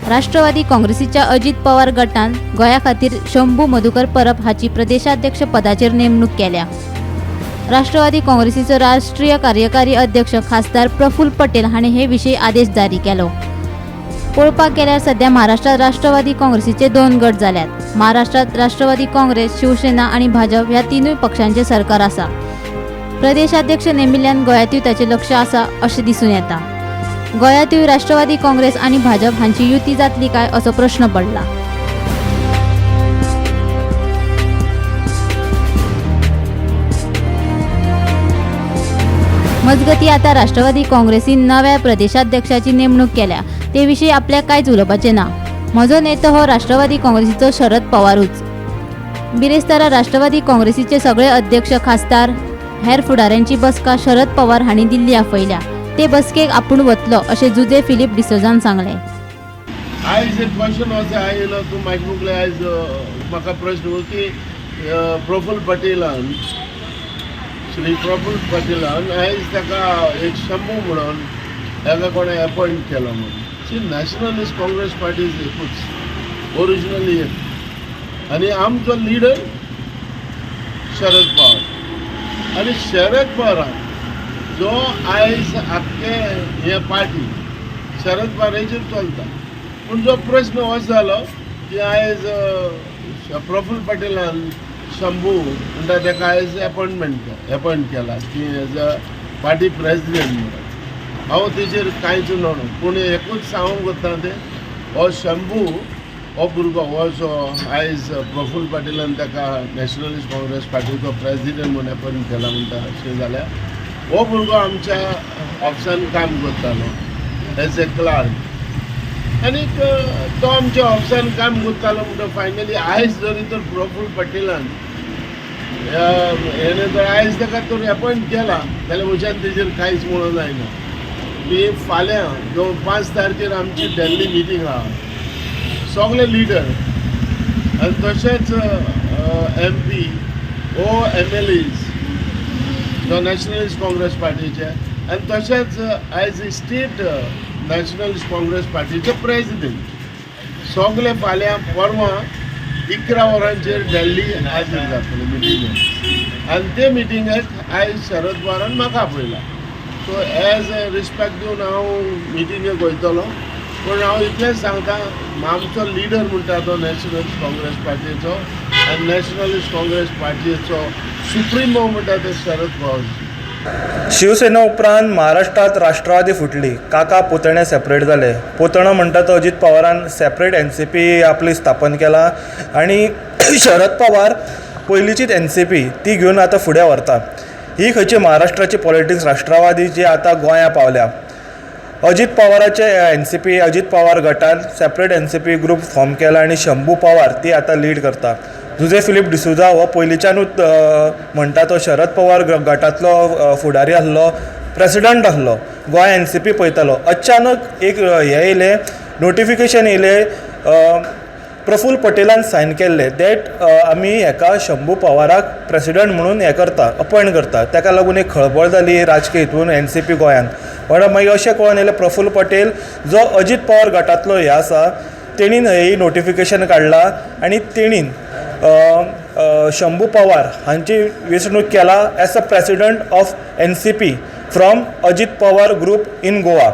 राष्ट्रवादी काँग्रेसीच्या अजित पवार गटान गोंया खातीर शंभू मधुकर परब हाची प्रदेशाध्यक्ष पदाचेर नेमणूक केल्या। राष्ट्रवादी काँग्रेसीचो राष्ट्रीय कार्यकारी अध्यक्ष खासदार प्रफुल्ल पटेल हाणें हे विशयी आदेश जारी केलो। पळोवपाक गेल्यार सध्या महाराष्ट्रात राष्ट्रवादी काँग्रेसीचे 2 गट जाल्यात। महाराष्ट्रात राष्ट्रवादी काँग्रेस, शिवसेना आणि भाजप ह्या तिनूय पक्षांचे सरकार आसा। प्रदेशाध्यक्ष नेमिल्ल्यान गोंयातूय ताचे लक्ष आसा अशें दिसून येता। गोंयातूय राष्ट्रवादी काँग्रेस आणि भाजप हांची युती जातली काय असो प्रश्न पडला। मजगती आता राष्ट्रवादी काँग्रेसीन नव्या प्रदेशाध्यक्षाची नेमणूक केल्या ते विशीं आपल्याक कांयच उलोवपाचें ना। म्हजो नेतो हो राष्ट्रवादी काँग्रेसीचो शरद पवारूच। बिरेस्तारा राष्ट्रवादी काँग्रेसीचे सगळे अध्यक्ष, खासदार, हेर फुडाऱ्यांची बसका शरद पवार हांणी दिल्ली आपयल्या। ते बसकेक आपूण वतलो अशें जुजे फिलिप डिसोजान सांगलें। आयज एक क्वेश्चन असो आयलो, तूं म्हाका मुगले आयज म्हाका प्रश्न की प्रफुल्ल पटेलान, श्री प्रफुल्ल पटेलान आयज ताका एक शंभू म्हणून ताका कोणें अपॉयंट केलो म्हणून। सी नॅशनलिस्ट काँग्रेस पार्टी एकूच ओरिजिनली एक, आनी आमचो लिडर शरद पवार। आनी शरद पवारान जो आयज आख्खे हे पार्टी शरद पवाराचेर चलता, पूण जो प्रश्न हो जालो की आयज प्रफुल्ल पटेलान शंभू म्हणटा ताका आयज अपॉयंट केला की एज अ पार्टी प्रेसिडेंट म्हणून। हांव तेजेर कांयच न्हू, पूण एकूच सांगूंक वता तें हो शंभू हो भुरगो हो जो आयज प्रफुल्ल पटेलान ताका नॅशनलिस्ट काँग्रेस पार्टीचो प्रेसिडेंट म्हणून अपॉयंट केला म्हणटा अशें जाल्यार हो भुरगो आमच्या ऑफिसान काम करतालो एज ए क्लार्क, आनी तो आमच्या ऑफिसान काम करतालो म्हणटा फायनली आयज जरी तर प्रफुल्ल पटेलान हेणे जर आयज ताका तर अपॉयंट केला जाल्यार म्हज्यान तेजेर कांयच म्हणून जायना। मी फाल्यां जो 5 तारखेर आमची दिल्ली मिटींग आहा, सगळे लिडर आनी तशेंच MP MLAs जो नॅशनलिस्ट काँग्रेस पार्टीचे, आनी तशेंच आयज स्टेट नॅशनलिस्ट काँग्रेस पार्टीचे प्रेसिडेंट सगळे फाल्यां परवां 11 वरांचेर दिल्ली हाजीर जातले मिटिंगेक। आनी ते मिटिंगेक आयज शरद पवारान म्हाका आपयला। सो एज ए रिस्पेक्ट दिवन हांव मिटिंगेक वयतलो, पूण हांव इतलेंच सांगता आमचो लिडर म्हणटा तो नॅशनलिस्ट काँग्रेस पार्टीचो, आनी नॅशनलिस्ट काँग्रेस पार्टीचो सुप्रिमो म्हणटा तो शरद पवार। शिवसेना उपरांत महाराष्ट्रात राष्ट्रवादी फुटली, काका पुतणे सेपरेट जाले। पुतणो म्हणटा तो अजित पवारान सेपरेट NCP आपली स्थापन केला आनी शरद पवार पयलींचीच NCP ती घेवन आतां फुडें व्हरता। ही खंयची महाराष्ट्राची पॉलिटिक्स राष्ट्रवादी जी आतां गोंया पावल्या। अजित पवाराचे NCP अजित पवार गटान सेपरेट NCP ग्रूप फॉर्म केला आनी शंभू पवार ती आतां लीड करता। जुजे फिलिप डिसोजा हो पयलींच्यानूच म्हणटा तो शरद पवार गटांतलो फुडारी आसलो, प्रेसिडेंट आसलो, गोंय NCP पळयतालो। अचानक एक हे येयलें, नोटिफिकेशन येयलें प्रफुल्ल पटेलान सायन केल्ले दॅट आमी हेका शंभू पवाराक प्रेसिडेंट म्हणून हे करता, अपॉयंट करता। ताका लागून एक खळबळ जाली राजकीय हितून NCP गोंयान। पण मागीर अशें कळोन येयलें प्रफुल्ल पटेल जो अजित पवार गटांतलो हे आसा तेणीन ही नोटिफिकेशन काडला आनी तेणीन शंभू पवार हांची वेंचणूक केला as a president of NCP from Ajit Pawar group in Goa.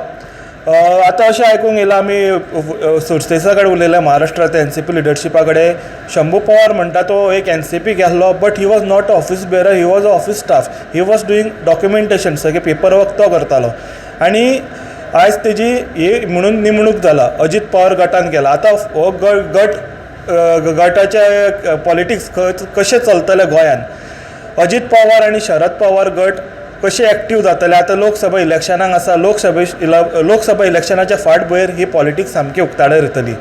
आतां अशें आयकूंक येयलां, आमी सोर्सेसा कडेन उलयलें महाराष्ट्रांत NCP लिडरशिपा कडेन, शंभू पवार म्हणटा तो एक NCP गेल्लो but he was not office bearer, he was a office staff, he was doing documentation, सगळे पेपर वर्क तो करतालो। आनी आयज तेजी ही म्हणून नेमणूक जाला, अजित पवार गटान केला। आतां हो गटाचे पॉलिटिक्स कशें चलतले गोंयान, अजित पवार आनी शरद पवार गट कशे एक्टीव जातले। आतां लोकसभा इलेक्शनाक आसा, लोकसभा इलेक्शनाच्या फाट भयर ही पॉलिटिक्स सामकी उक्ताडार येतली।